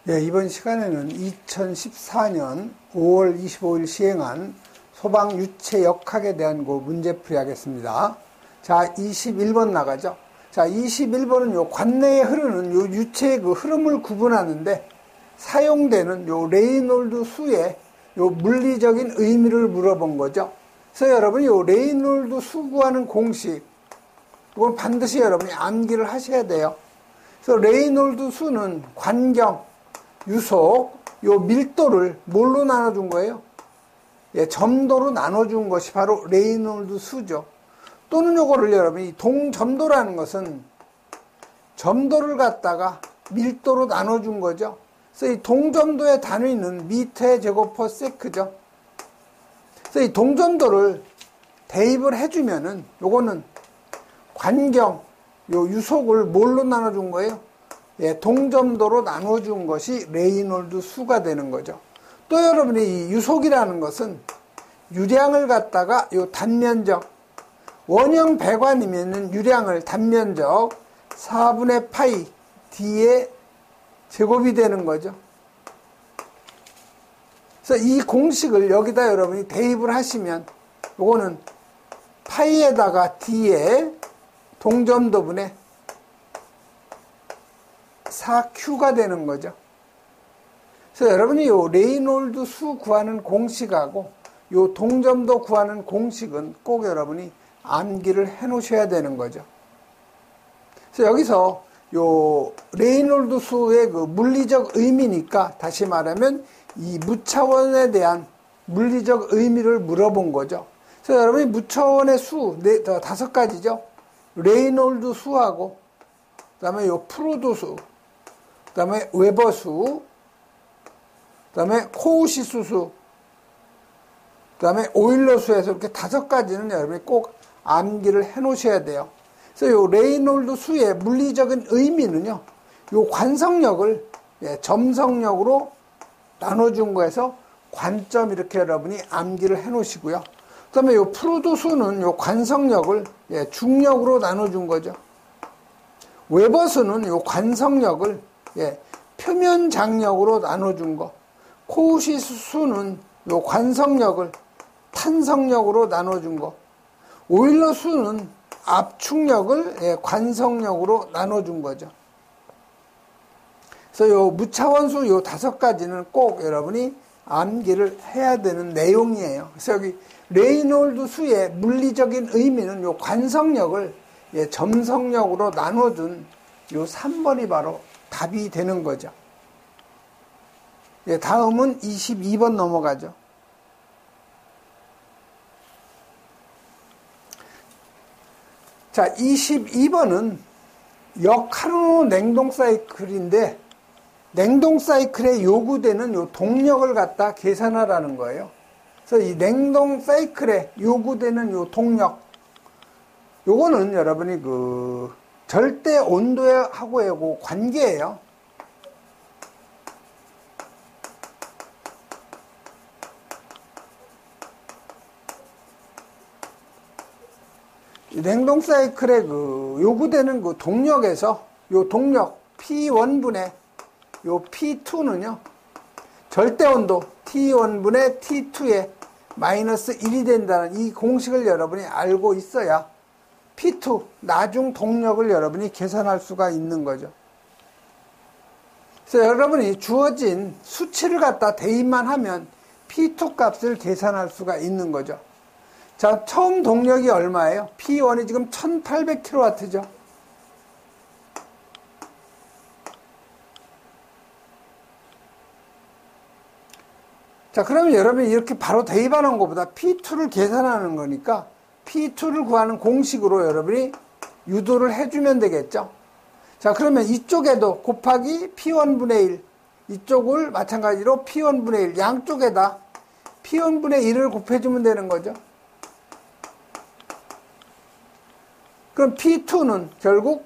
네, 이번 시간에는 2014년 5월 25일 시행한 소방 유체 역학에 대한 문제풀이 하겠습니다. 자, 21번 나가죠. 자, 21번은 요 관내에 흐르는 요 유체의 그 흐름을 구분하는데 사용되는 요 레이놀드 수의 요 물리적인 의미를 물어본 거죠. 그래서 여러분이 요 레이놀드 수 구하는 공식, 이건 반드시 여러분이 암기를 하셔야 돼요. 그래서 레이놀드 수는 관경, 유속, 요 밀도를 뭘로 나눠준 거예요? 예, 점도로 나눠준 것이 바로 레이놀드 수죠. 또는 요거를 여러분이 동점도라는 것은 점도를 갖다가 밀도로 나눠준 거죠. 그래서 이 동점도의 단위는 미터의 제곱 퍼 세크죠. 그래서 이 동점도를 대입을 해주면은 요거는 관경, 요 유속을 뭘로 나눠준 거예요? 예, 동점도로 나눠준 것이 레이놀드 수가 되는 거죠. 또 여러분이 이 유속이라는 것은 유량을 갖다가 요 단면적, 원형 배관이면은 유량을 단면적 4분의 파이 D의 제곱이 되는 거죠. 그래서 이 공식을 여기다 여러분이 대입을 하시면 요거는 파이에다가 D의 동점도분의 4Q가 되는 거죠. 그래서 여러분이 요 레이놀드 수 구하는 공식하고 요 동점도 구하는 공식은 꼭 여러분이 암기를 해 놓으셔야 되는 거죠. 그래서 여기서 요 레이놀드 수의 그 물리적 의미니까 다시 말하면 이 무차원에 대한 물리적 의미를 물어본 거죠. 그래서 여러분이 무차원의 수 5가지죠. 레이놀드 수하고 그다음에 요 프루드 수, 그다음에 웨버 수, 그다음에 코우시스 수, 그다음에 오일러 수에서 이렇게 5가지는 여러분이 꼭 암기를 해 놓으셔야 돼요. 그래서 요 레이놀드 수의 물리적인 의미는요, 요 관성력을 점성력으로 나눠준 거에서 관점 이렇게 여러분이 암기를 해 놓으시고요. 그다음에 요 프루드 수는 요 관성력을 중력으로 나눠준 거죠. 웨버 수는 요 관성력을 표면 장력으로 나눠준 거. 코우시스 수는 요 관성력을 탄성력으로 나눠준 거. 오일러 수는 압축력을 관성력으로 나눠준 거죠. 그래서 요 무차원수 요 5가지는 꼭 여러분이 암기를 해야 되는 내용이에요. 그래서 여기 레이놀드 수의 물리적인 의미는 요 관성력을 점성력으로 나눠준 요 3번이 바로 답이 되는 거죠. 다음은 22번 넘어가죠. 자, 22번은 역하르노 냉동 사이클인데 냉동 사이클에 요구되는 요 동력을 갖다 계산하라는 거예요. 그래서 이 냉동 사이클에 요구되는 요 동력, 요거는 여러분이 그 절대 온도하고의 관계예요. 냉동 사이클에 그 요구되는 그 동력에서 요 동력 P1분의 요 P2는요, 절대 온도 T1분의 T2에 마이너스 1이 된다는 이 공식을 여러분이 알고 있어야 P2, 나중 동력을 여러분이 계산할 수가 있는 거죠. 그래서 여러분이 주어진 수치를 갖다 대입만 하면 P2 값을 계산할 수가 있는 거죠. 자, 처음 동력이 얼마예요? P1이 지금 1800kW죠. 자, 그러면 여러분이 이렇게 바로 대입하는 것보다 P2를 계산하는 거니까 P2를 구하는 공식으로 여러분이 유도를 해주면 되겠죠. 자, 그러면 이쪽에도 곱하기 P1분의 1, 이쪽을 마찬가지로 P1분의 1, 양쪽에다 P1분의 1을 곱해주면 되는 거죠. 그럼 P2는 결국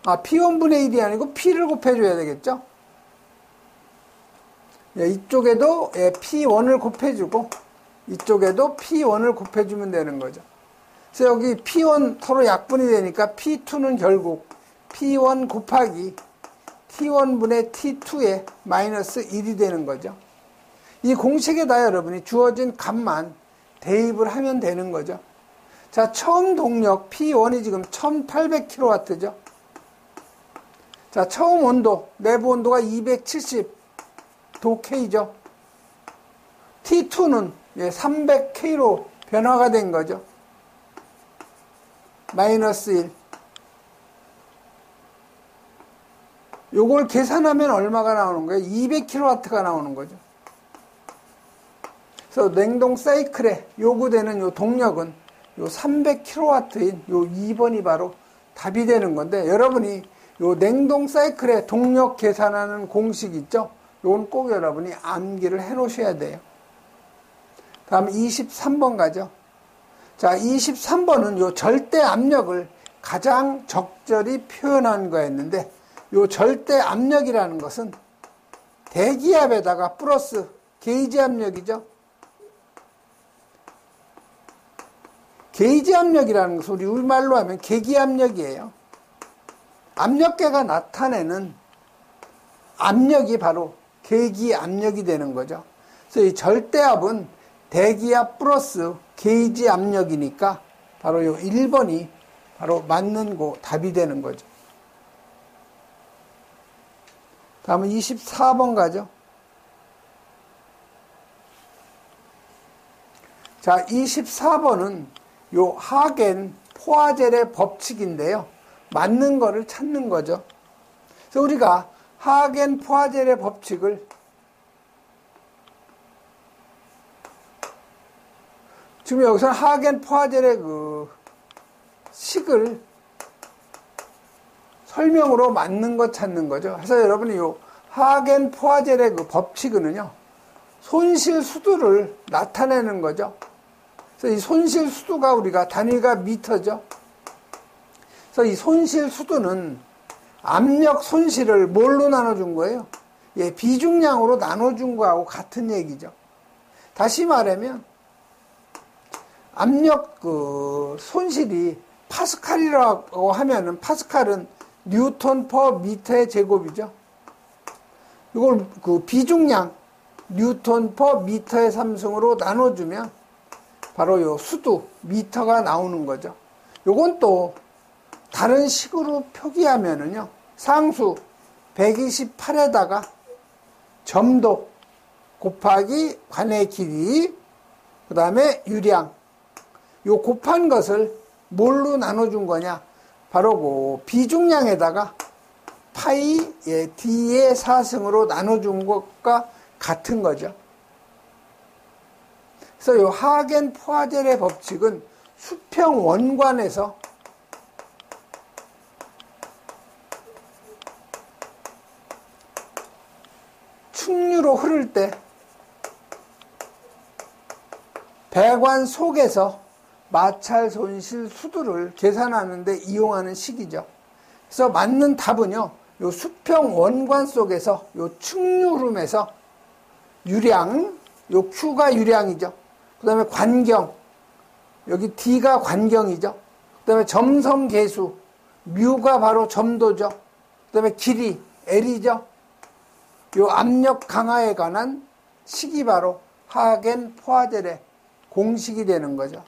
P1분의 1이 아니고 P를 곱해줘야 되겠죠. 이쪽에도 P1을 곱해주고 이쪽에도 P1을 곱해주면 되는 거죠. 그래서 여기 P1 서로 약분이 되니까 P2는 결국 P1 곱하기 T1분의 T2의 마이너스 1이 되는 거죠. 이 공식에다 여러분이 주어진 값만 대입을 하면 되는 거죠. 자, 처음 동력 P1이 지금 1800kW죠. 자, 처음 온도, 내부 온도가 270도 K죠. T2는 300K로 변화가 된 거죠. 마이너스 1. 요걸 계산하면 얼마가 나오는 거예요? 200kW가 나오는 거죠. 그래서 냉동 사이클에 요구되는 요 동력은 요 300kW인 요 2번이 바로 답이 되는 건데, 여러분이 요 냉동 사이클의 동력 계산하는 공식 있죠? 요건 꼭 여러분이 암기를 해 놓으셔야 돼요. 다음 23번 가죠. 자, 23번은 요 절대 압력을 가장 적절히 표현한 거였는데, 요 절대 압력이라는 것은 대기압에다가 플러스 게이지 압력이죠. 게이지 압력이라는 것은 우리 우리말로 하면 계기 압력이에요. 압력계가 나타내는 압력이 바로 계기 압력이 되는 거죠. 그래서 이 절대압은 대기압 플러스 게이지 압력이니까 바로 요 1번이 바로 맞는 거 답이 되는 거죠. 다음은 24번 가죠. 자, 24번은 요 하겐 포아젤의 법칙인데요. 맞는 거를 찾는 거죠. 그래서 우리가 하겐 포아젤의 법칙을 지금 여기서는 하겐 포아젤의 그 식을 설명으로 맞는 것 찾는 거죠. 그래서 여러분이 요 하겐 포아젤의 그 법칙은요, 손실 수두를 나타내는 거죠. 그래서 이 손실 수두가 우리가 단위가 미터죠. 그래서 이 손실 수두는 압력 손실을 뭘로 나눠준 거예요? 예, 비중량으로 나눠준 거하고 같은 얘기죠. 다시 말하면 압력 그 손실이 파스칼이라고 하면은 파스칼은 뉴턴 퍼 미터의 제곱이죠. 이걸 그 비중량 뉴턴 퍼 미터의 삼승으로 나눠주면 바로 요 수두 미터가 나오는 거죠. 요건 또 다른 식으로 표기하면은요, 상수 128에다가 점도 곱하기 관의 길이, 그 다음에 유량, 요 곱한 것을 뭘로 나눠준 거냐? 바로 그 비중량에다가 파이 D의 4승으로 나눠준 것과 같은 거죠. 그래서 요 하겐 포아젤의 법칙은 수평 원관에서 충류로 흐를 때 배관 속에서 마찰 손실 수두를 계산하는 데 이용하는 식이죠. 그래서 맞는 답은요, 요 수평 원관 속에서 요 충류 흐름에서 유량, 요 Q가 유량이죠. 그 다음에 관경, 여기 D가 관경이죠. 그 다음에 점성 계수, 뮤가 바로 점도죠. 그 다음에 길이, L이죠. 요 압력 강화에 관한 식이 바로 하겐 포아젤의 공식이 되는 거죠.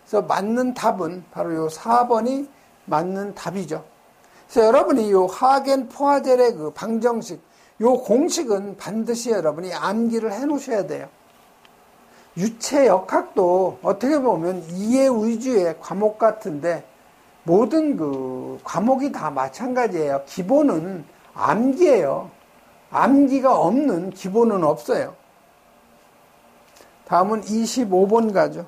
그래서 맞는 답은 바로 요 4번이 맞는 답이죠. 그래서 여러분이 요 하겐 포아젤의 그 방정식, 요 공식은 반드시 여러분이 암기를 해 놓으셔야 돼요. 유체 역학도 어떻게 보면 이해 위주의 과목 같은데, 모든 그 과목이 다 마찬가지예요. 기본은 암기예요. 암기가 없는 기본은 없어요. 다음은 25번 가죠.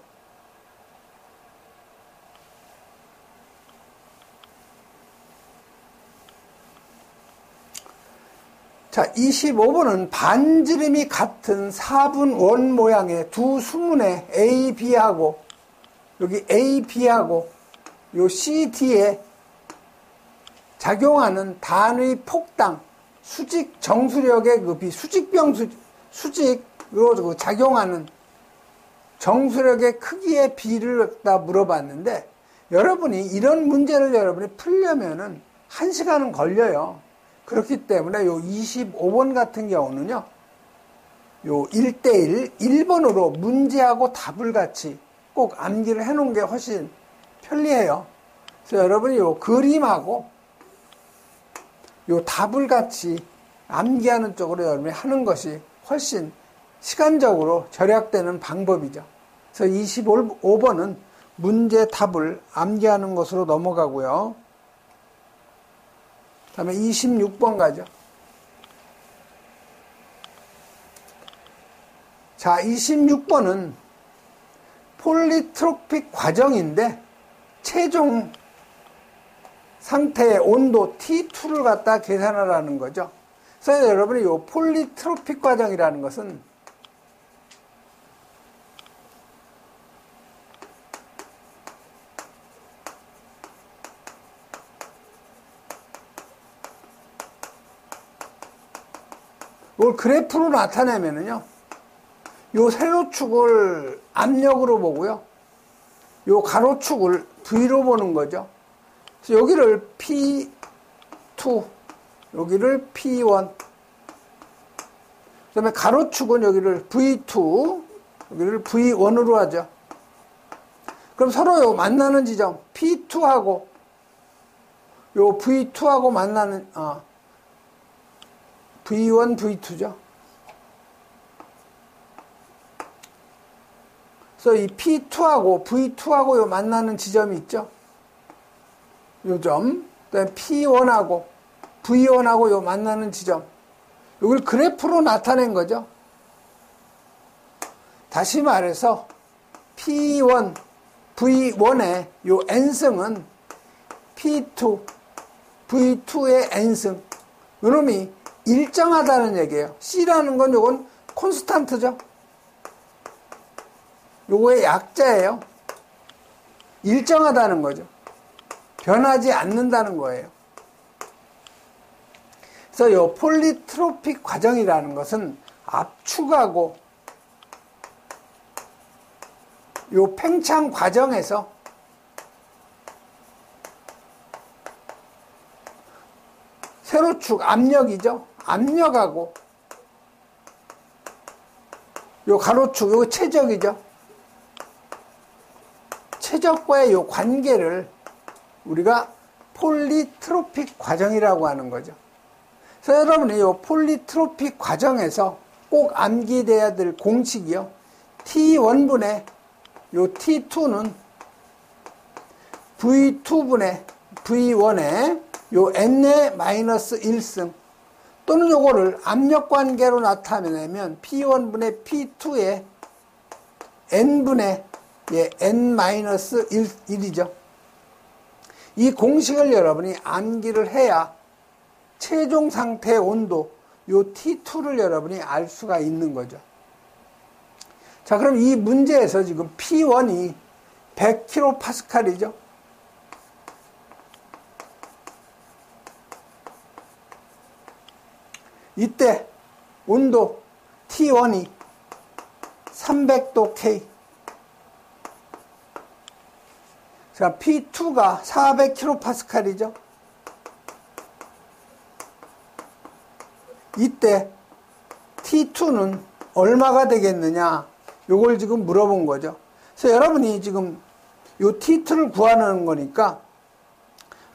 자, 25번은 반지름이 같은 4분 원 모양의 두 수문의 A, B하고, 여기 A, B하고, 요 C, D에 작용하는 단위 폭당, 수직 정수력의 그 수직으로 작용하는 정수력의 크기의 비를 갖다 물어봤는데, 여러분이 이런 문제를 여러분이 풀려면은 1시간은 걸려요. 그렇기 때문에 요 25번 같은 경우는요, 요 1대1, 1번으로 문제하고 답을 같이 꼭 암기를 해 놓은 게 훨씬 편리해요. 그래서 여러분이 요 그림하고 요 답을 같이 암기하는 쪽으로 여러분이 하는 것이 훨씬 시간적으로 절약되는 방법이죠. 그래서 25번은 문제 답을 암기하는 것으로 넘어가고요. 다음에 26번 가죠. 자, 26번은 폴리트로픽 과정인데 최종 상태의 온도 T2를 갖다 계산하라는 거죠. 그래서 여러분이 이 폴리트로픽 과정이라는 것은 이걸 그래프로 나타내면은요, 요 세로축을 압력으로 보고요, 요 가로축을 V로 보는 거죠. 그래서 여기를 P2, 여기를 P1, 그 다음에 가로축은 여기를 V2, 여기를 V1으로 하죠. 그럼 서로 요 만나는 지점, P2하고, 요 V2하고 만나는, V1, V2죠. 그래서 이 P2하고 V2하고 요 만나는 지점이 있죠. 요 점, 그다음에 P1하고 V1하고 요 만나는 지점. 이걸 그래프로 나타낸 거죠. 다시 말해서 P1, V1의 요 n승은 P2, V2의 n승. 요놈이 일정하다는 얘기예요. C라는 건 요건 콘스탄트죠. 요거의 약자예요. 일정하다는 거죠. 변하지 않는다는 거예요. 그래서 요 폴리트로픽 과정이라는 것은 압축하고 요 팽창 과정에서 세로축 압력이죠. 압력하고 요 가로축 요 최적이죠. 최적과의 요 관계를 우리가 폴리트로픽 과정이라고 하는 거죠. 그래서 여러분이 요 폴리트로픽 과정에서 꼭 암기돼야 될 공식이요. T1분의 요 T2는 V2분의 V1의 요 N의 마이너스 1승 또는 요거를 압력 관계로 나타내면 P1분의 P2의 N분의 N-1이죠. 이 공식을 여러분이 암기를 해야 최종 상태의 온도, 요 T2를 여러분이 알 수가 있는 거죠. 자, 그럼 이 문제에서 지금 P1이 100kPa이죠. 이때 온도 T1이 300도 K. 자, P2가 400kPa이죠. 이때 T2는 얼마가 되겠느냐? 요걸 지금 물어본 거죠. 그래서 여러분이 지금 요 T2를 구하는 거니까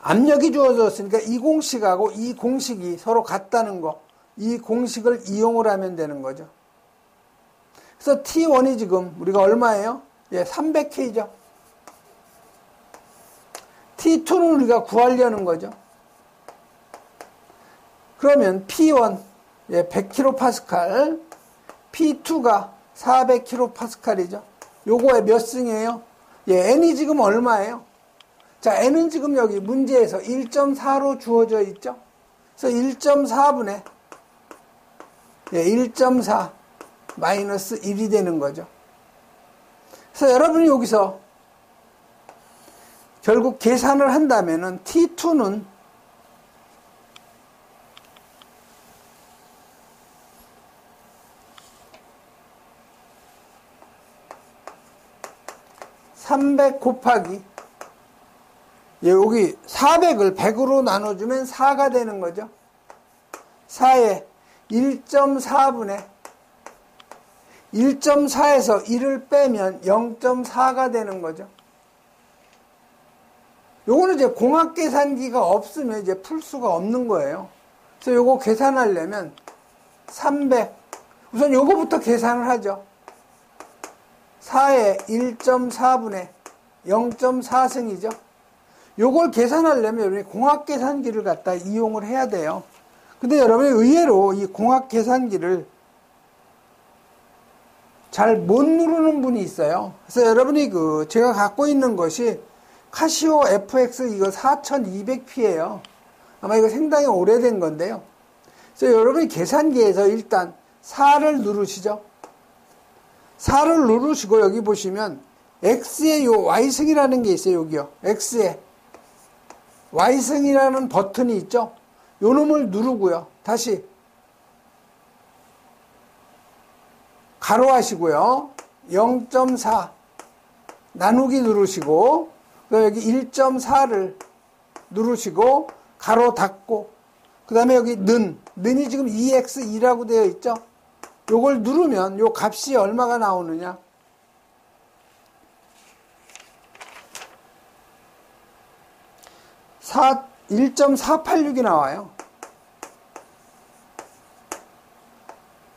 압력이 주어졌으니까 이 공식하고 이 공식이 서로 같다는 거, 이 공식을 이용을 하면 되는 거죠. 그래서 T1이 지금 우리가 얼마예요? 300K죠. T2는 우리가 구하려는 거죠. 그러면 P1 100kPa, P2가 400kPa이죠. 요거의 몇 승이에요? N이 지금 얼마예요? 자, N은 지금 여기 문제에서 1.4로 주어져 있죠. 그래서 1.4분의 1.4 마이너스 1이 되는 거죠. 그래서 여러분이 여기서 결국 계산을 한다면은 T2는 300 곱하기 여기 400을 100으로 나눠주면 4가 되는 거죠. 4에 1.4분의 1.4에서 1을 빼면 0.4가 되는 거죠. 요거는 이제 공학 계산기가 없으면 이제 풀 수가 없는 거예요. 그래서 요거 계산하려면 300. 우선 요거부터 계산을 하죠. 4에 1.4분의 0.4승이죠. 요걸 계산하려면 여러분이 공학 계산기를 갖다 이용을 해야 돼요. 근데 여러분이 의외로 이 공학 계산기를 잘 못 누르는 분이 있어요. 그래서 여러분이 제가 갖고 있는 것이 카시오 FX 이거 4200P예요. 아마 이거 상당히 오래된 건데요. 그래서 여러분이 계산기에서 일단 4를 누르시죠. 4를 누르시고 여기 보시면 X에 요 Y승이라는 게 있어요. 여기요. X에 Y승이라는 버튼이 있죠. 요 놈을 누르고요. 다시 가로하시고요. 0.4 나누기 누르시고 여기 1.4를 누르시고 가로 닫고 그 다음에 여기 는이 지금 EX2라고 되어 있죠. 요걸 누르면 요 값이 얼마가 나오느냐 1.486이 나와요.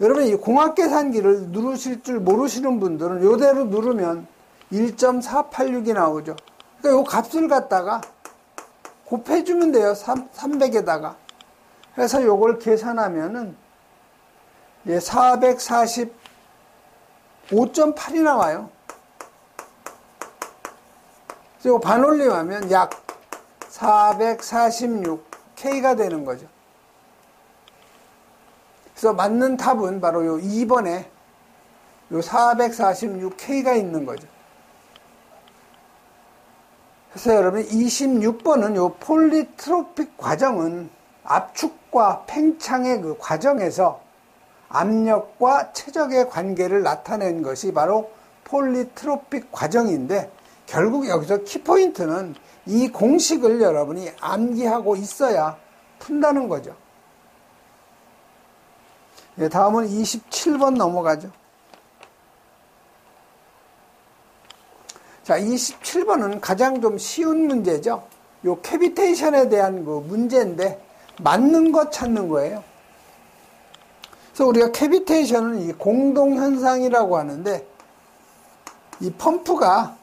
여러분 이 공학계산기를 누르실 줄 모르시는 분들은 요대로 누르면 1.486이 나오죠. 그러니까 요 값을 갖다가 곱해주면 돼요. 300에다가. 해서 요걸 계산하면은 445.8이 나와요. 그리고 반올림하면 약 446K가 되는 거죠. 그래서 맞는 답은 바로 요 2번에 요 446K가 있는 거죠. 그래서 여러분 26번은 요 폴리트로픽 과정은 압축과 팽창의 그 과정에서 압력과 최적의 관계를 나타낸 것이 바로 폴리트로픽 과정인데 결국 여기서 키포인트는 이 공식을 여러분이 암기하고 있어야 푼다는 거죠. 네, 다음은 27번 넘어가죠. 자, 27번은 가장 좀 쉬운 문제죠. 요 캐비테이션에 대한 그 문제인데 맞는 것 찾는 거예요. 그래서 우리가 캐비테이션은 이 공동현상이라고 하는데 이 펌프가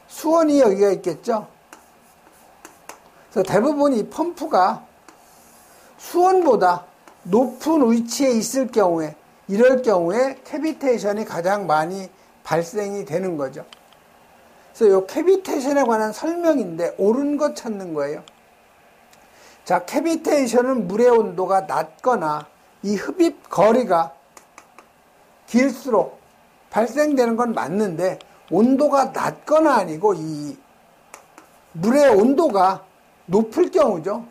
수원이 여기가 있겠죠. 그래서 대부분 이 펌프가 수원보다 높은 위치에 있을 경우에 이럴 경우에 캐비테이션이 가장 많이 발생이 되는 거죠. 그래서 이 캐비테이션에 관한 설명인데 옳은 것 찾는 거예요. 자, 캐비테이션은 물의 온도가 낮거나 이 흡입 거리가 길수록 발생되는 건 맞는데 온도가 낮거나 아니고 이 물의 온도가 높을 경우죠.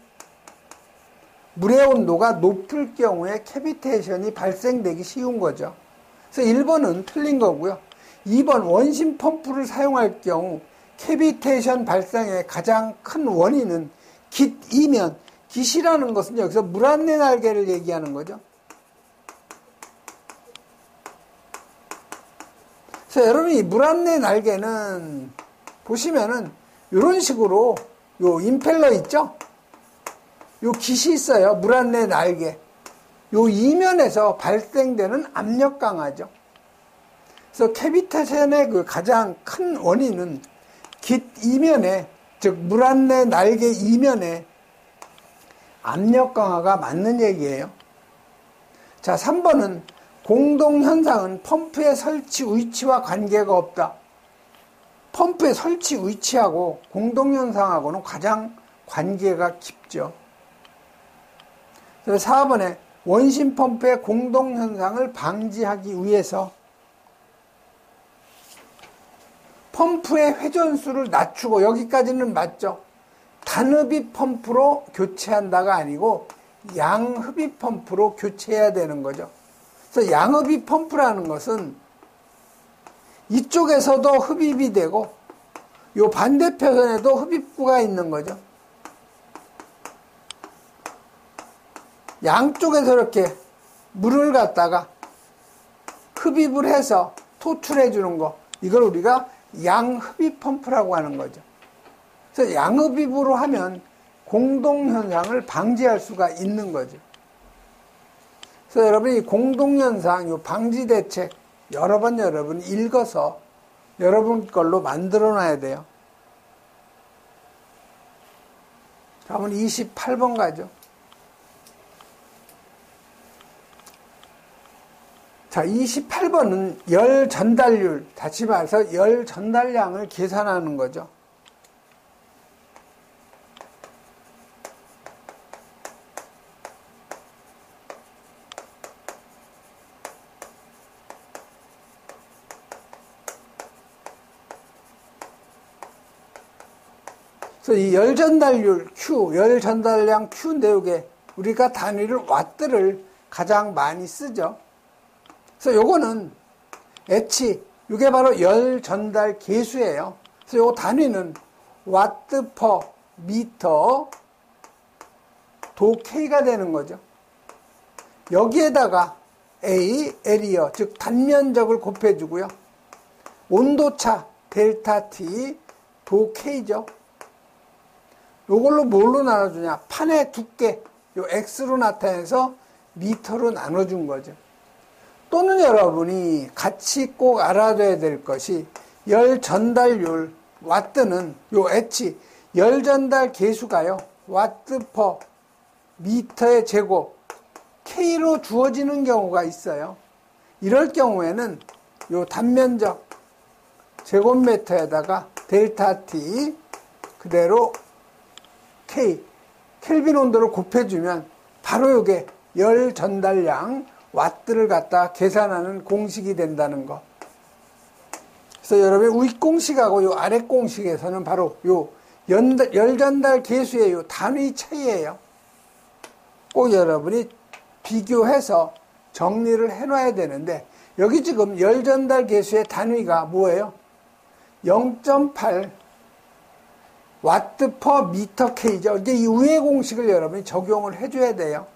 물의 온도가 높을 경우에 캐비테이션이 발생되기 쉬운 거죠. 그래서 1번은 틀린 거고요. 2번 원심 펌프를 사용할 경우 캐비테이션 발생의 가장 큰 원인은 깃이면 깃이라는 것은 여기서 물안내 날개를 얘기하는 거죠. 그래서 여러분 이 물안내 날개는 보시면은 이런 식으로 요 임펠러 있죠? 요 깃이 있어요. 물안내 날개. 요 이면에서 발생되는 압력 강화죠. 그래서 캐비테이션의 그 가장 큰 원인은 깃 이면에, 즉 물안내 날개 이면에 압력 강화가 맞는 얘기예요. 자, 3번은 공동현상은 펌프의 설치 위치와 관계가 없다. 펌프의 설치 위치하고 공동현상하고는 가장 관계가 깊죠. 그래서 4번에 원심 펌프의 공동현상을 방지하기 위해서 펌프의 회전수를 낮추고, 여기까지는 맞죠. 단흡입 펌프로 교체한다가 아니고 양흡입 펌프로 교체해야 되는 거죠. 그래서 양흡입 펌프라는 것은 이쪽에서도 흡입이 되고 요 반대편에도 흡입구가 있는 거죠. 양쪽에서 이렇게 물을 갖다가 흡입을 해서 토출해 주는 거, 이걸 우리가 양흡입 펌프라고 하는 거죠. 그래서 양흡입으로 하면 공동현상을 방지할 수가 있는 거죠. 그래서 여러분이 공동현상, 요 방지 대책 여러 번 여러분이 읽어서 여러분 걸로 만들어 놔야 돼요. 다음은 28번 가죠. 자, 28번은 열 전달률, 다시 말해서 열 전달량을 계산하는 거죠. 그래서 이 열 전달률 Q, 열 전달량 Q인데 요게 우리가 단위를 와트를 가장 많이 쓰죠. 그래서 요거는 H, 이게 바로 열 전달 계수예요. 그래서 요 단위는 와트 퍼 미터 도 K가 되는 거죠. 여기에다가 A, 에리어, 즉 단면적을 곱해주고요. 온도차 델타 T, 도 K죠. 요걸로 뭘로 나눠주냐? 판의 두께, 요 X로 나타내서 미터로 나눠준 거죠. 또는 여러분이 같이 꼭 알아둬야 될 것이 열 전달률, 와트는 요 H, 열 전달 계수가요. 와트 퍼 미터의 제곱, K로 주어지는 경우가 있어요. 이럴 경우에는 요 단면적 제곱미터에다가 델타 T 그대로 K, 켈빈 온도를 곱해주면 바로 요게 열 전달량 와트를 갖다 계산하는 공식이 된다는 거. 그래서 여러분 윗 공식하고 요 아래 공식에서는 바로 요 열 전달 계수의 요 단위 차이예요. 꼭 여러분이 비교해서 정리를 해놔야 되는데 여기 지금 열 전달 계수의 단위가 뭐예요? 0.8 와트 퍼 미터 K죠. 이제 이 위의 공식을 여러분이 적용을 해줘야 돼요.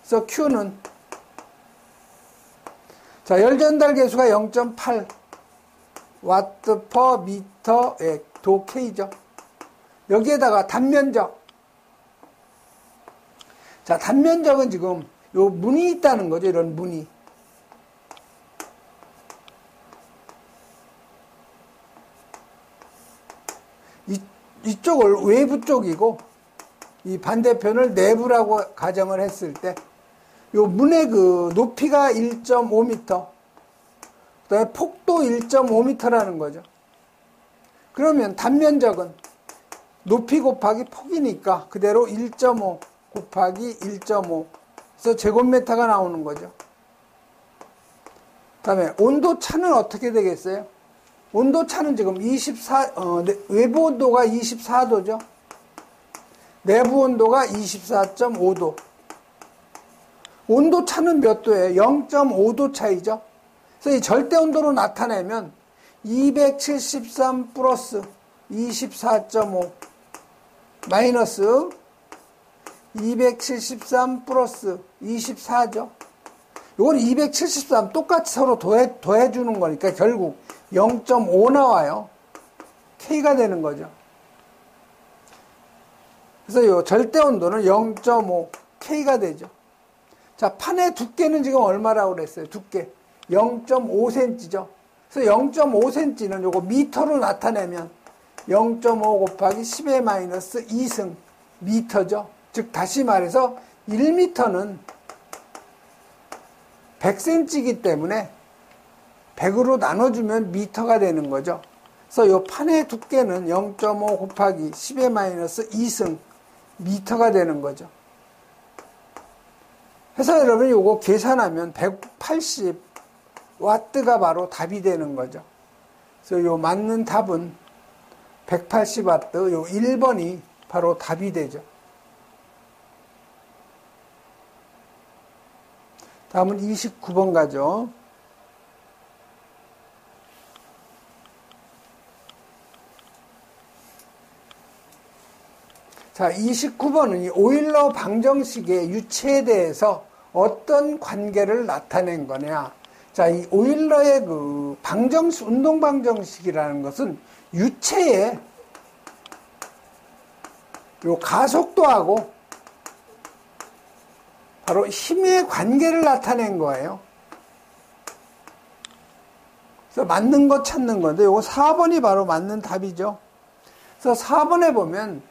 그래서 Q는 자, 열 전달 계수가 0.8 와트 퍼 미터의 도 K죠. 여기에다가 단면적. 자, 단면적은 지금 요 문이 있다는 거죠. 이런 문이. 이쪽을 외부 쪽이고 이 반대편을 내부라고 가정을 했을 때 요 문의 그 높이가 1.5m, 그다음에 폭도 1.5m라는 거죠. 그러면 단면적은 높이 곱하기 폭이니까 그대로 1.5 곱하기 1.5, 그래서 제곱미터가 나오는 거죠. 그다음에 온도 차는 어떻게 되겠어요? 온도 차는 지금 외부 온도가 24도죠. 내부 온도가 24.5도. 온도 차는 몇 도예요? 0.5도 차이죠. 그래서 이 절대 온도로 나타내면 273 플러스 24.5 마이너스 273 플러스 24죠. 이건 273 똑같이 서로 더해주는 거니까 결국 0.5 나와요. K가 되는 거죠. 그래서 이 절대 온도는 0.5 K가 되죠. 자, 판의 두께는 지금 얼마라고 그랬어요? 두께 0.5cm죠. 그래서 0.5cm는 요거 미터로 나타내면 0.5 곱하기 10의 마이너스 2승 미터죠. 즉 다시 말해서 1미터는 100cm이기 때문에 100으로 나눠주면 미터가 되는 거죠. 그래서 요 판의 두께는 0.5 곱하기 10의 마이너스 2승 미터가 되는 거죠. 그래서 여러분이 요거 계산하면 180 와트가 바로 답이 되는 거죠. 그래서 요 맞는 답은 180 와트, 요 1번이 바로 답이 되죠. 다음은 29번 가죠. 자, 29번은 이 오일러 방정식의 유체에 대해서 어떤 관계를 나타낸 거냐. 자, 이 오일러의 그 방정식, 운동 방정식이라는 것은 유체의 요 가속도하고 바로 힘의 관계를 나타낸 거예요. 그래서 맞는 거 찾는 건데, 요거 4번이 바로 맞는 답이죠. 그래서 4번에 보면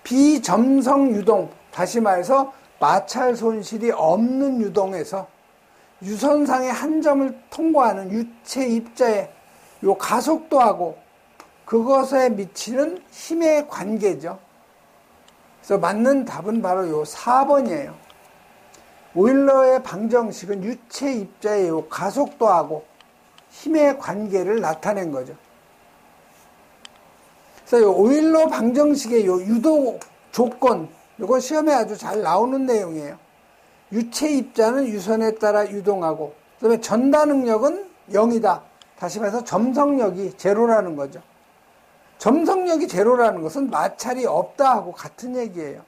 비점성 유동, 다시 말해서 마찰 손실이 없는 유동에서 유선상의 한 점을 통과하는 유체 입자의 요 가속도하고 그것에 미치는 힘의 관계죠. 그래서 맞는 답은 바로 요 4번이에요. 오일러의 방정식은 유체 입자의 요 가속도하고 힘의 관계를 나타낸 거죠. 그래서 요 오일러 방정식의 요 유도 조건, 이건 시험에 아주 잘 나오는 내용이에요. 유체 입자는 유선에 따라 유동하고, 그 다음에 전다 능력은 0이다. 다시 말해서 점성력이 제로라는 거죠. 점성력이 제로라는 것은 마찰이 없다 하고 같은 얘기예요.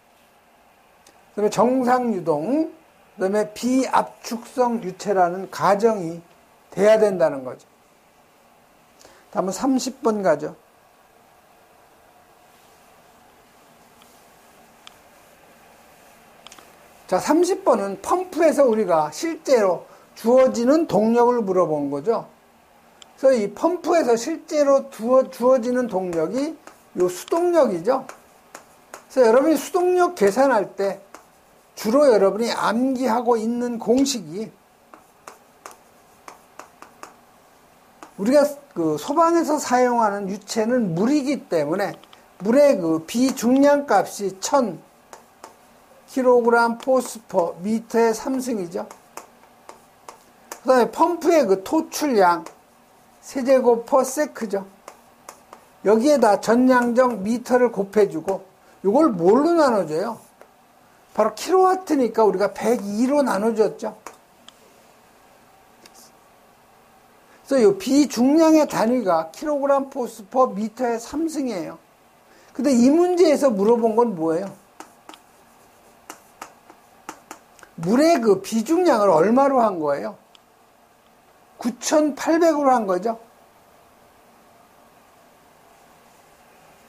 그 다음에 정상 유동, 그 다음에 비압축성 유체라는 가정이 돼야 된다는 거죠. 다음은 30번 가죠. 자, 30번은 펌프에서 우리가 실제로 주어지는 동력을 물어본 거죠. 그래서 이 펌프에서 실제로 주어지는 동력이 요 수동력이죠. 그래서 여러분이 수동력 계산할 때 주로 여러분이 암기하고 있는 공식이 우리가 그 소방에서 사용하는 유체는 물이기 때문에 물의 그 비중량 값이 1000kg 포스퍼 미터의 3승이죠. 그 다음에 펌프의 그 토출량 세제곱 퍼 세크죠. 여기에다 전량정 미터를 곱해주고 이걸 뭘로 나눠줘요? 바로 킬로와트니까 우리가 102로 나눠줬죠. 그래서 이 비중량의 단위가 킬로그램 포스 퍼 미터의 3승이에요. 근데 이 문제에서 물어본 건 뭐예요? 물의 그 비중량을 얼마로 한 거예요? 9,800으로 한 거죠.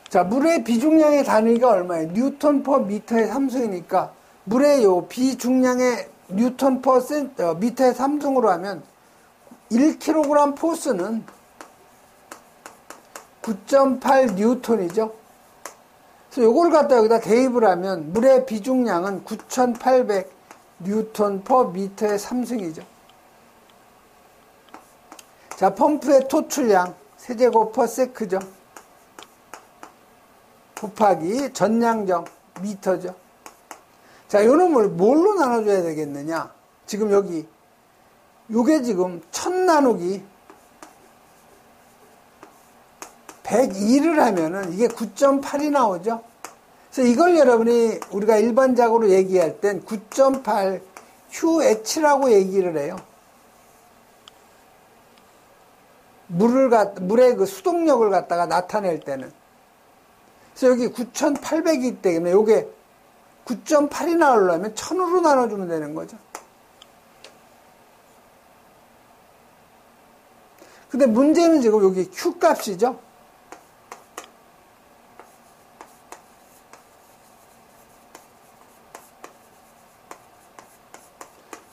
자, 물의 비중량의 단위가 얼마예요? 뉴턴 퍼 미터의 3승이니까 물의 요 비중량의 뉴턴 퍼 미터의 3승으로 하면 1kg 포스는 9.8 뉴턴이죠. 그래서 요걸 갖다 여기다 대입을 하면 물의 비중량은 9,800 뉴턴 퍼 미터의 3승이죠. 자, 펌프의 토출량 세제곱 퍼 세크죠. 곱하기 전량정 미터죠. 자, 요 놈을 뭘로 나눠줘야 되겠느냐? 지금 여기 요게 지금 1000 나누기 102를 하면은 이게 9.8이 나오죠. 그래서 이걸 여러분이 우리가 일반적으로 얘기할 땐 9.8 QH라고 얘기를 해요. 물의 그 수동력을 갖다가 나타낼 때는. 그래서 여기 9,800이기 때문에 요게 9.8이 나오려면 1000으로 나눠주면 되는 거죠. 근데 문제는 지금 여기 Q 값이죠.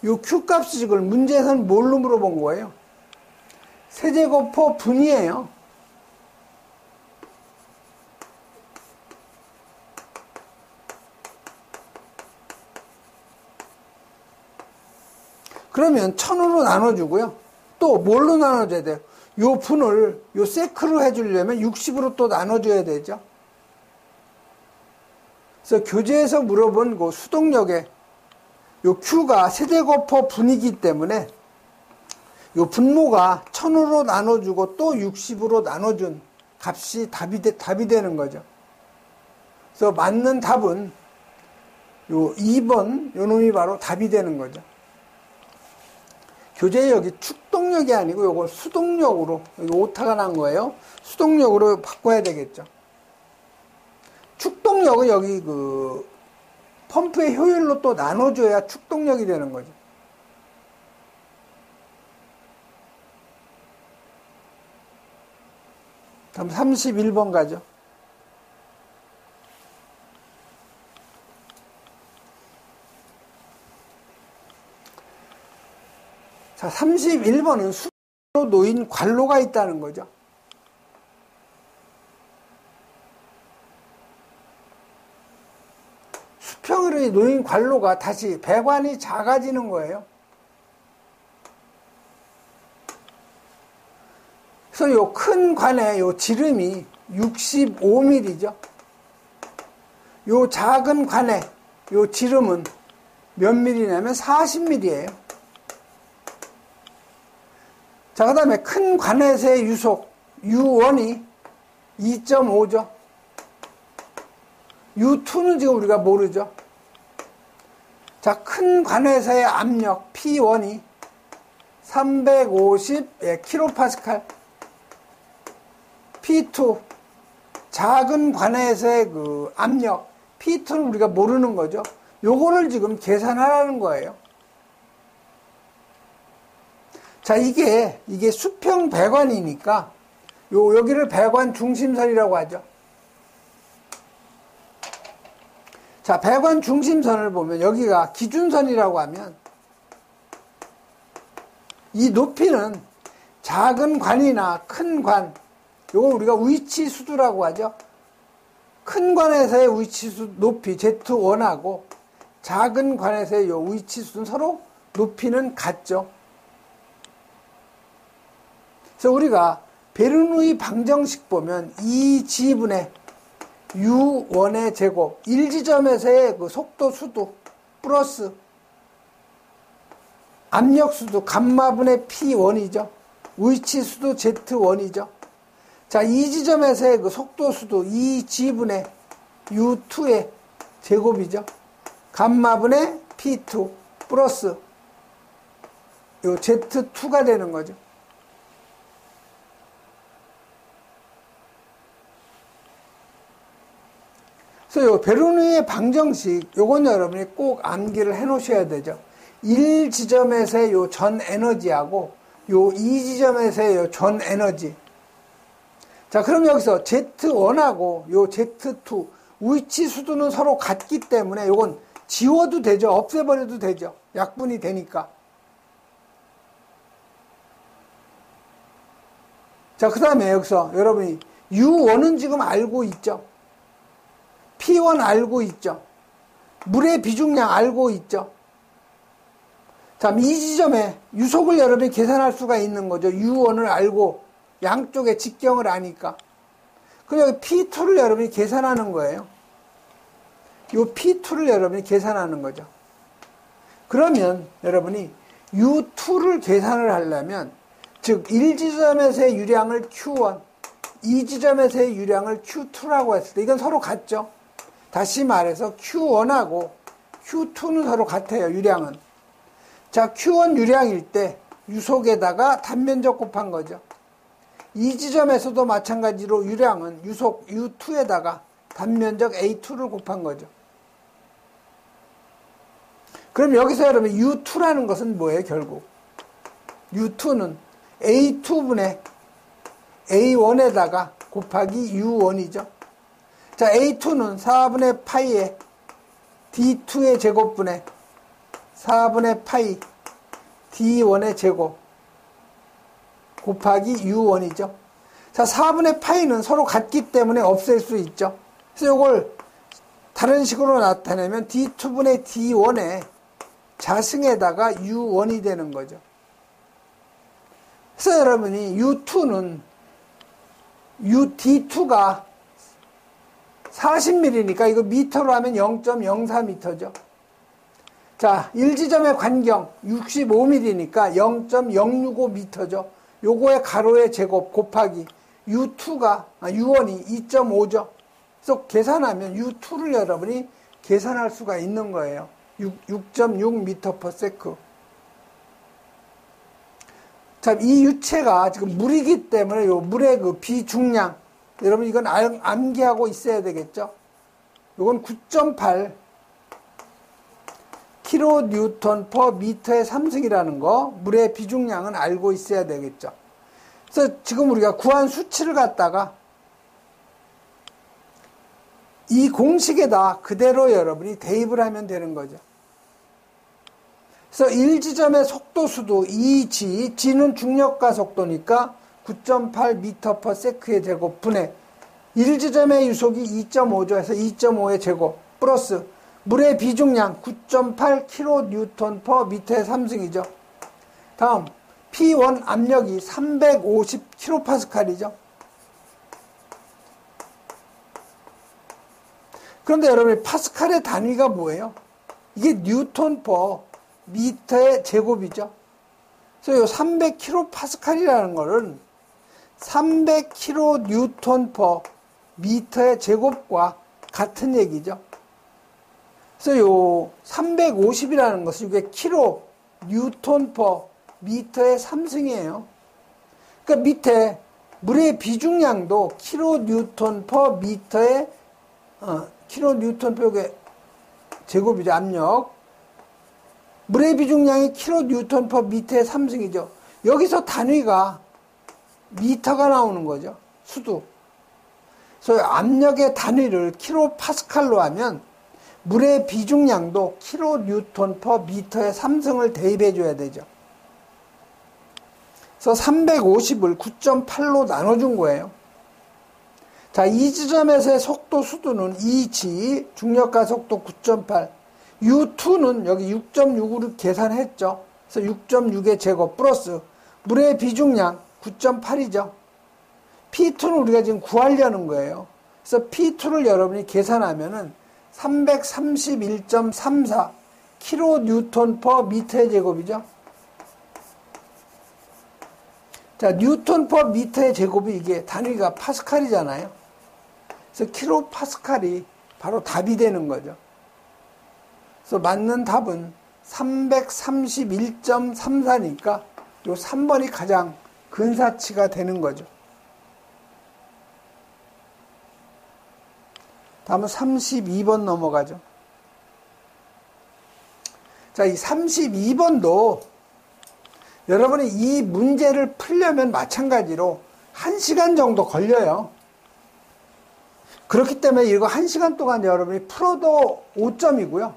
요 Q 값이 지금 문제에서는 뭘로 물어본 거예요? 세제곱 퍼 분이에요. 그러면 1000으로 나눠주고요. 또 뭘로 나눠줘야 돼요? 요 분을 요 세크로 해주려면 60으로 또 나눠줘야 되죠. 그래서 교재에서 물어본 그 수동력의 요 Q가 세제곱 퍼 분이기 때문에 요 분모가 1000으로 나눠주고 또 60으로 나눠준 값이 답이 되는 거죠. 그래서 맞는 답은 요 2번 요 놈이 바로 답이 되는 거죠. 교재에 여기 축동력이 아니고 요걸 수동력으로, 여기 오타가 난 거예요. 수동력으로 바꿔야 되겠죠. 축동력은 여기 그 펌프의 효율로 또 나눠줘야 축동력이 되는 거죠. 다음 31번 가죠. 자, 31번은 수평으로 놓인 관로가 있다는 거죠. 수평으로 놓인 관로가 다시 배관이 작아지는 거예요. 그래서 요 큰 관의 요 지름이 65mm죠. 요 작은 관의 요 지름은 몇 mm냐면 40mm예요. 자, 그 다음에 큰 관에서의 유속, U1이 2.5죠. U2는 지금 우리가 모르죠. 자, 큰 관에서의 압력, P1이 350kPa. P2, 작은 관에서의 그 압력, P2는 우리가 모르는 거죠. 요거를 지금 계산하라는 거예요. 자, 이게 수평 배관이니까 여기를 배관 중심선이라고 하죠. 자, 배관 중심선을 보면 여기가 기준선이라고 하면 이 높이는 작은 관이나 큰 관, 요걸 우리가 위치수두라고 하죠. 큰 관에서의 위치수 높이 Z1하고 작은 관에서의 요 위치수는 서로 높이는 같죠. 그래서 우리가 베르누이 방정식 보면 2G분의 U1의 제곱 1지점에서의 그 속도 수도 플러스 압력 수도 감마분의 P1이죠. 위치 수도 Z1이죠. 자, 이 지점에서의 그 속도 수도 2G분의 U2의 제곱이죠. 감마분의 P2 플러스 요 Z2가 되는 거죠. 그래서 요 베르누이의 방정식, 요건 여러분이 꼭 암기를 해 놓으셔야 되죠. 1지점에서의 요 전 에너지하고 요 2지점에서의 요 전 에너지. 자, 그럼 여기서 Z1하고 요 Z2 위치 수도는 서로 같기 때문에 요건 지워도 되죠. 없애버려도 되죠. 약분이 되니까. 자, 그 다음에 여기서 여러분이 U1은 지금 알고 있죠. P1 알고 있죠. 물의 비중량 알고 있죠. 자, 이 지점에 유속을 여러분이 계산할 수가 있는 거죠. U1을 알고 양쪽의 직경을 아니까. 그럼 여기 P2를 여러분이 계산하는 거예요. 요 P2를 여러분이 계산하는 거죠. 그러면 여러분이 U2를 계산을 하려면 즉 1지점에서의 유량을 Q1, 2지점에서의 유량을 Q2라고 했을 때 이건 서로 같죠. 다시 말해서 Q1하고 Q2는 서로 같아요. 유량은. 자, Q1 유량일 때 유속에다가 단면적 곱한 거죠. 이 지점에서도 마찬가지로 유량은 유속 U2에다가 단면적 A2를 곱한 거죠. 그럼 여기서 여러분 U2라는 것은 뭐예요? 결국 U2는 A2분의 A1에다가 곱하기 U1이죠. 자, A2는 4분의 파이의 D2의 제곱분의 4분의 파이 D1의 제곱 곱하기 U1이죠. 자, 4분의 파이는 서로 같기 때문에 없앨 수 있죠. 그래서 이걸 다른 식으로 나타내면 D2분의 D1의 자승에다가 U1이 되는 거죠. 그래서 여러분이 U2는 D2가 40mm니까 이거 미터로 하면 0.04m죠. 자, 1지점의 관경 65mm니까 0.065m죠. 요거의 가로의 제곱 곱하기 U1이 2.5죠. 그래서 계산하면 U2를 여러분이 계산할 수가 있는 거예요. 6.6m/s. 자, 이 유체가 지금 물이기 때문에 요 물의 그 비중량, 여러분 이건 암기하고 있어야 되겠죠. 이건 9.8 kNm/m의 삼승이라는 거, 물의 비중량은 알고 있어야 되겠죠. 그래서 지금 우리가 구한 수치를 갖다가 이 공식에다 그대로 여러분이 대입을 하면 되는 거죠. 그래서 1지점의 속도수도 G, G는 중력가 속도니까 9.8m/s의 제곱분의 1지점의 유속이 2.5죠. 해서 2.5의 제곱 플러스 물의 비중량 9.8 kNm/m의 삼승이죠. 다음 P1 압력이 350kPa이죠. 그런데 여러분 파스칼의 단위가 뭐예요? 이게 뉴턴/미터의 제곱이죠. 그래서 이 300kPa이라는 거는 300kNm/m의 제곱과 같은 얘기죠. 그래서 요 350이라는 것은 이게 kNm/m의 삼승이에요. 그러니까 밑에 물의 비중량도 kNm/m의 kNm/m의 제곱이죠. 압력. 물의 비중량이 kNm/m의 삼승이죠. 여기서 단위가 미터가 나오는 거죠. 수도. 그래서 압력의 단위를 킬로파스칼로 하면 물의 비중량도 kNm/m의 삼승을 대입해 줘야 되죠. 그래서 350을 9.8로 나눠준 거예요. 자, 이 지점에서의 속도 수도는 G, 중력가 속도 9.8, U2는 여기 6.6으로 계산했죠. 그래서 6.6의 제곱 플러스 물의 비중량 9.8이죠. P2는 우리가 지금 구하려는 거예요. 그래서 P2를 여러분이 계산하면은 331.34 kNm/m의 제곱이죠. 자, Nm/m의 제곱이 이게 단위가 파스칼이잖아요. 그래서 킬로파스칼이 바로 답이 되는 거죠. 그래서 맞는 답은 331.34니까 요 3번이 가장 근사치가 되는 거죠. 다음은 32번 넘어가죠. 자, 이 32번도 여러분이 이 문제를 풀려면 마찬가지로 1시간 정도 걸려요. 그렇기 때문에 이거 1시간 동안 여러분이 풀어도 5점이고요.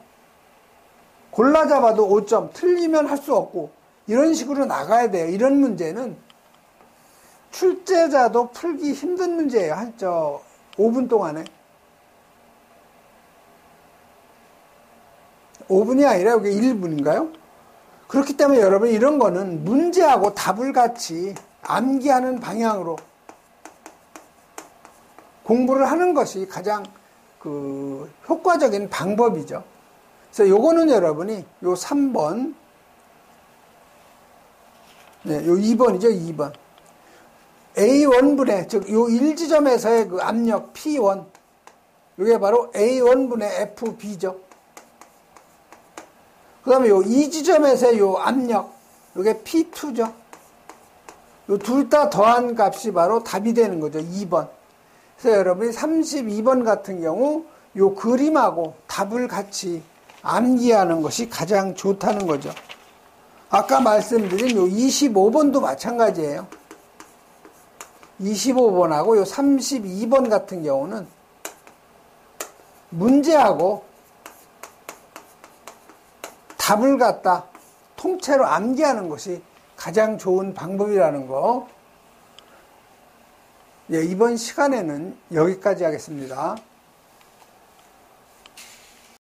골라 잡아도 5점, 틀리면 할 수 없고 이런 식으로 나가야 돼요. 이런 문제는 출제자도 풀기 힘든 문제예요. 한 5분 동안에. 5분이 아니라 여기 1분인가요? 그렇기 때문에 여러분 이런 거는 문제하고 답을 같이 암기하는 방향으로 공부를 하는 것이 가장 효과적인 방법이죠. 그래서 요거는 여러분이 요 3번, 네, 요 2번이죠, 2번. A1분의, 즉, 요 1지점에서의 그 압력 P1, 요게 바로 A1분의 FB죠. 그 다음에 요 2지점에서의 요 압력, 요게 P2죠. 요 둘 다 더한 값이 바로 답이 되는 거죠, 2번. 그래서 여러분이 32번 같은 경우 요 그림하고 답을 같이 암기하는 것이 가장 좋다는 거죠. 아까 말씀드린 요 25번도 마찬가지예요. 25번하고 요 32번 같은 경우는 문제하고 답을 갖다 통째로 암기하는 것이 가장 좋은 방법이라는 거. 예, 이번 시간에는 여기까지 하겠습니다.